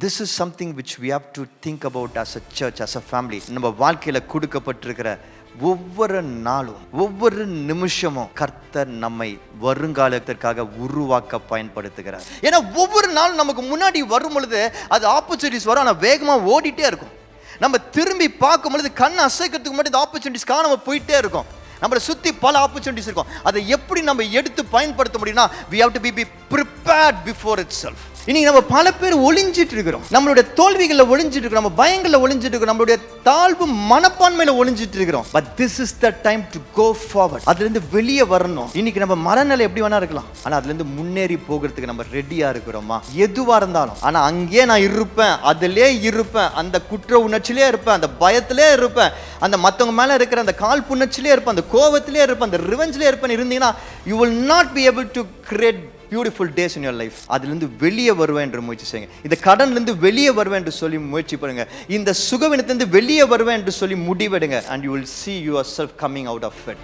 This is something which we have to think about as a church, as a family. நம்ம வாழ்க்கையில கொடுக்கப்பட்டிருக்கிற ஒவ்வொரு நாளும் ஒவ்வொரு நிமிஷமும் கர்த்தர் நம்மை வருங்காலத்திற்காக உருவாக்க பயன்படுத்துகிறார். ஏன்னா ஒவ்வொரு நாளும் நமக்கு முன்னாடி வரும் பொழுது அது ஆப்பர்ச்சுனிட்டிஸ் வரும், ஆனால் வேகமாக ஓடிட்டே இருக்கும். நம்ம திரும்பி பார்க்கும் பொழுது கண் அசைக்கிறதுக்கு முன்னாடி இந்த ஆப்பர்ச்சுனிட்டிஸ் காணாம போயிட்டே இருக்கும். நம்மளை சுற்றி பல ஆப்பர்ச்சுனிட்டிஸ் இருக்கும். அதை எப்படி நம்ம எடுத்து பயன்படுத்த முடியும்னா we have to be prepared before itself. இன்னைக்கு நம்ம பல பேர் ஒளிஞ்சிட்டு இருக்கிறோம், நம்மளுடைய தோல்விகளில் ஒளிஞ்சிட்டு இருக்கிறோம், நம்ம பயங்களில் ஒளிஞ்சிட்டு இருக்கிறோம், நம்மளுடைய தாழ்வு மனப்பான்மையில ஒளிஞ்சிட்டு இருக்கிறோம். But this is the time to go forward. அதுலேருந்து வெளியே வரணும். இன்னைக்கு நம்ம மனநிலை எப்படி வேணா இருக்கலாம், ஆனால் அதுலேருந்து முன்னேறி போகிறதுக்கு நம்ம ரெடியா இருக்கிறோமா? எதுவா இருந்தாலும், ஆனால் அங்கேயே நான் இருப்பேன், அதிலே இருப்பேன், அந்த குற்ற உணர்ச்சியிலே இருப்பேன், அந்த பயத்திலே இருப்பேன், அந்த மற்றவங்க மேலே இருக்கிற அந்த கால் புணர்ச்சியிலே இருப்பேன், அந்த கோபத்திலே இருப்பேன், அந்த ரிவெஞ்சிலே இருப்பேன் இருந்தீங்கன்னா you will not be able to create beautiful days in your life. அதிலிருந்து வெளியே வருவேன் என்று முயற்சி செய்யுங்க. இந்த கடன்லேருந்து வெளியே வருவேன் என்று சொல்லி முயற்சி பண்ணுங்க. இந்த சுகவீனத்திலிருந்து வெளியே வருவேன் என்று சொல்லி முடிவெடுங்க. And you will see yourself coming out of it.